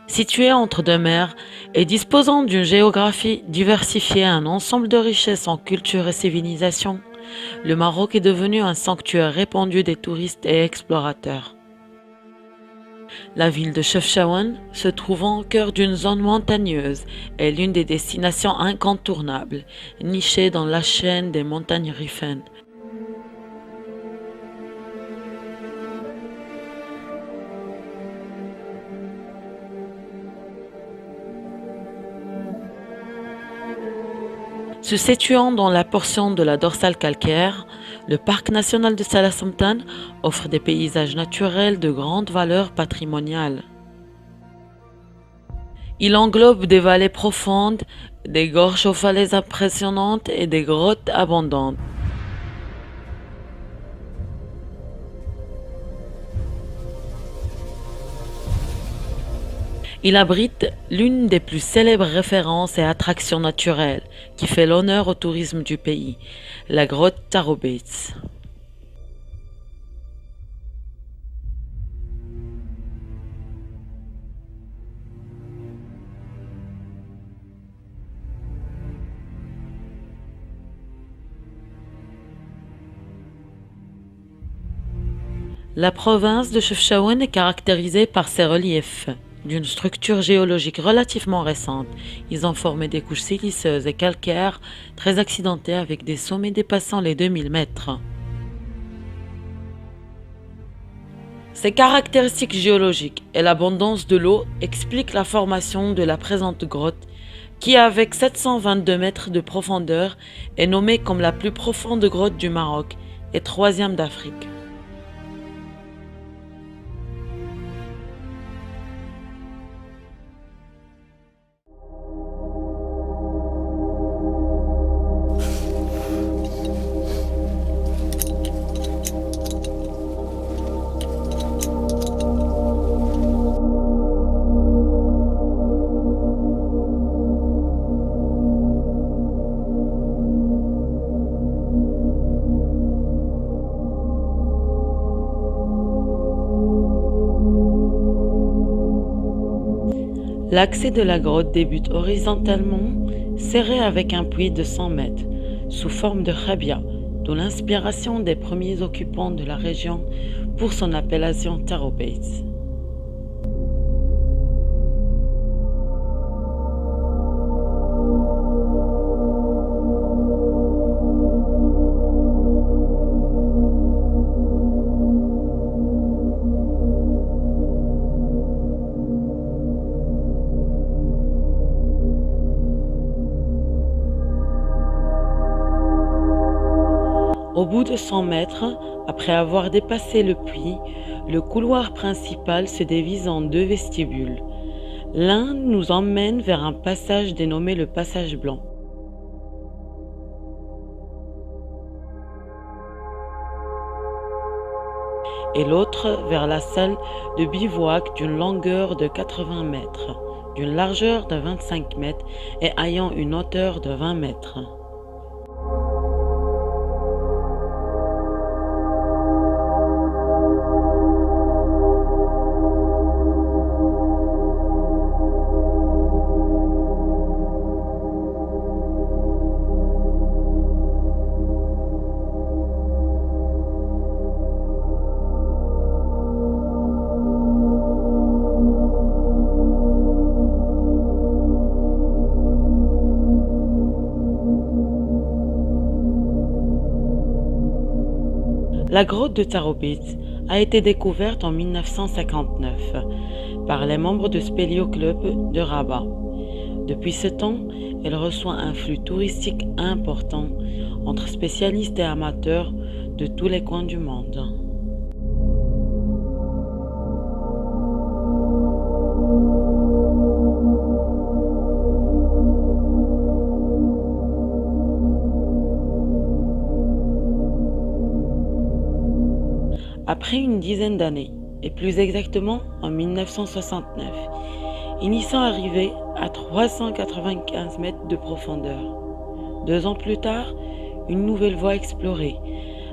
Situé entre deux mers et disposant d'une géographie diversifiée, un ensemble de richesses en culture et civilisation, le Maroc est devenu un sanctuaire répandu des touristes et explorateurs. La ville de Chefchaouen, se trouvant au cœur d'une zone montagneuse, est l'une des destinations incontournables, nichée dans la chaîne des montagnes Riffen. Se situant dans la portion de la dorsale calcaire, le parc national de Salah Samtan offre des paysages naturels de grande valeur patrimoniale. Il englobe des vallées profondes, des gorges aux falaises impressionnantes et des grottes abondantes. Il abrite l'une des plus célèbres références et attractions naturelles qui fait l'honneur au tourisme du pays, la grotte Tarobets. La province de Chefchaouen est caractérisée par ses reliefs d'une structure géologique relativement récente. Ils ont formé des couches siliceuses et calcaires très accidentées avec des sommets dépassant les 2000 mètres. Ces caractéristiques géologiques et l'abondance de l'eau expliquent la formation de la présente grotte qui, avec 722 mètres de profondeur, est nommée comme la plus profonde grotte du Maroc et troisième d'Afrique. L'accès de la grotte débute horizontalement, serré avec un puits de 100 mètres, sous forme de khabia, d'où l'inspiration des premiers occupants de la région pour son appellation Tarobeit. Au bout de 100 mètres, après avoir dépassé le puits, le couloir principal se divise en deux vestibules. L'un nous emmène vers un passage dénommé le passage blanc. Et l'autre vers la salle de bivouac d'une longueur de 80 mètres, d'une largeur de 25 mètres et ayant une hauteur de 20 mètres. La grotte de Tarobit a été découverte en 1959 par les membres du Spéléo Club de Rabat. Depuis ce temps, elle reçoit un flux touristique important entre spécialistes et amateurs de tous les coins du monde. Après une dizaine d'années, et plus exactement en 1969, ils y sont arrivés à 395 mètres de profondeur. 2 ans plus tard, une nouvelle voie explorée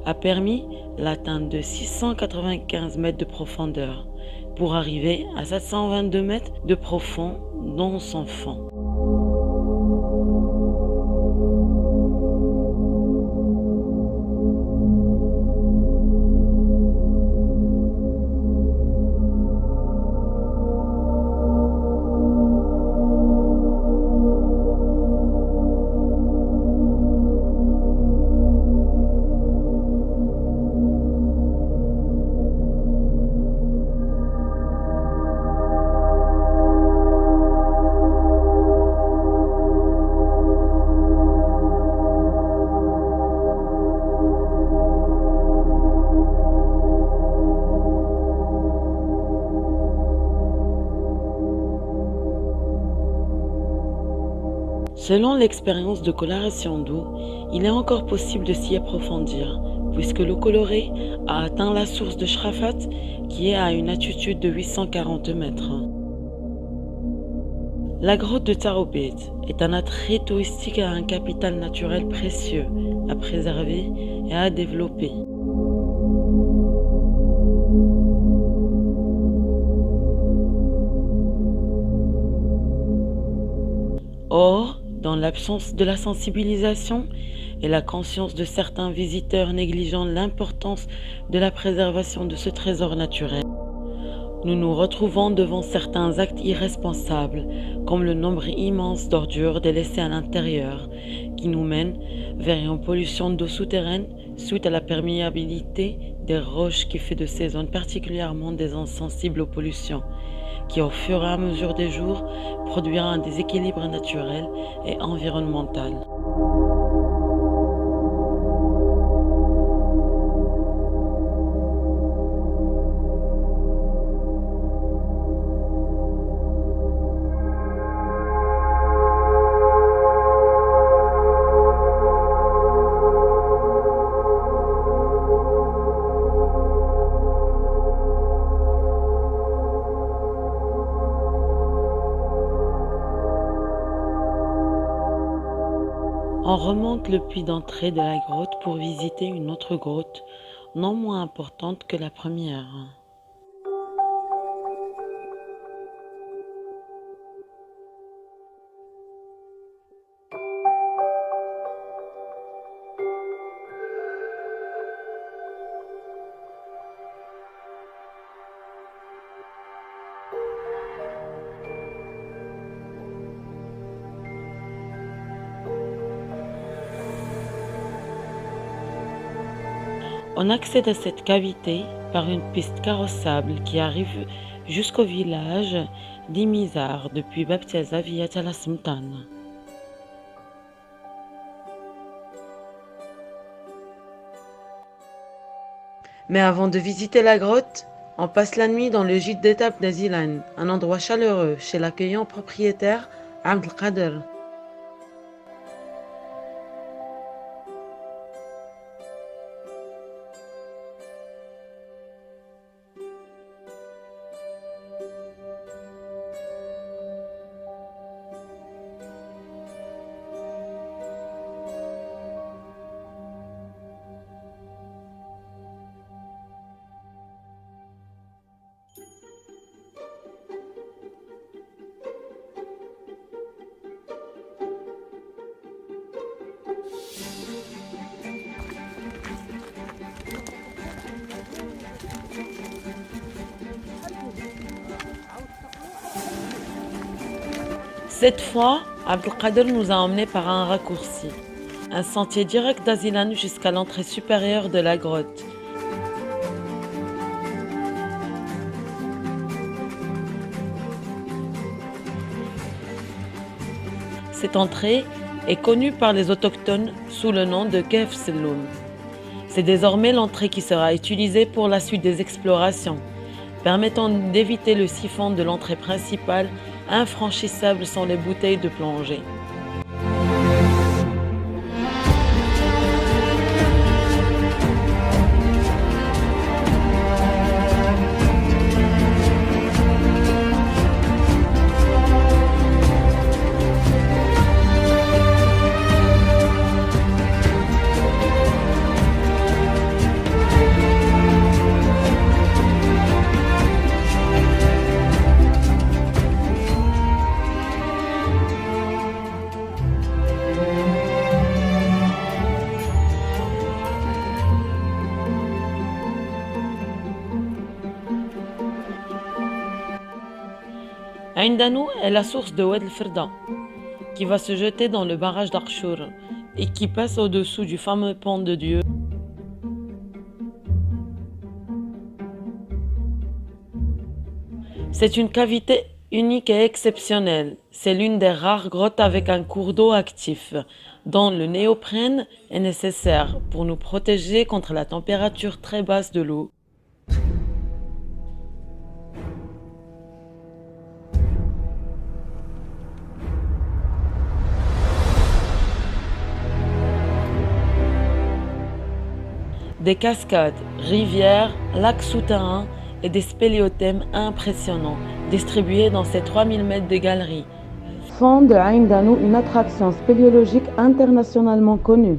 a permis l'atteinte de 695 mètres de profondeur, pour arriver à 722 mètres de profond dans son fond. Selon l'expérience de coloration d'eau, il est encore possible de s'y approfondir, puisque l'eau colorée a atteint la source de Shrafat, qui est à une altitude de 840 mètres. La grotte de Taroubet est un attrait touristique à un capital naturel précieux, à préserver et à développer. Or, dans l'absence de la sensibilisation et la conscience de certains visiteurs négligeant l'importance de la préservation de ce trésor naturel, nous nous retrouvons devant certains actes irresponsables, comme le nombre immense d'ordures délaissées à l'intérieur, qui nous mènent vers une pollution d'eau souterraine suite à la perméabilité des roches qui fait de ces zones particulièrement des zones sensibles aux pollutions, qui au fur et à mesure des jours produira un déséquilibre naturel et environnemental. On remonte le puits d'entrée de la grotte pour visiter une autre grotte, non moins importante que la première. On accède à cette cavité par une piste carrossable qui arrive jusqu'au village d'Imizar depuis Baptiaza via Talasmtan. Mais avant de visiter la grotte, on passe la nuit dans le gîte d'étape d'Azilan, un endroit chaleureux chez l'accueillant propriétaire Abdelkader. Cette fois, Abdelkader nous a emmenés par un raccourci, un sentier direct d'Azilan jusqu'à l'entrée supérieure de la grotte. Cette entrée est connue par les autochtones sous le nom de Kef Selloum. C'est désormais l'entrée qui sera utilisée pour la suite des explorations, permettant d'éviter le siphon de l'entrée principale infranchissable sans les bouteilles de plongée. Ain Danou est la source de Oued el Ferda, qui va se jeter dans le barrage d'Archour et qui passe au-dessous du fameux pont de Dieu. C'est une cavité unique et exceptionnelle. C'est l'une des rares grottes avec un cours d'eau actif, dont le néoprène est nécessaire pour nous protéger contre la température très basse de l'eau. Des cascades, rivières, lacs souterrains et des spéléothèmes impressionnants, distribués dans ces 3000 mètres de galeries, font de Ain Danou une attraction spéléologique internationalement connue.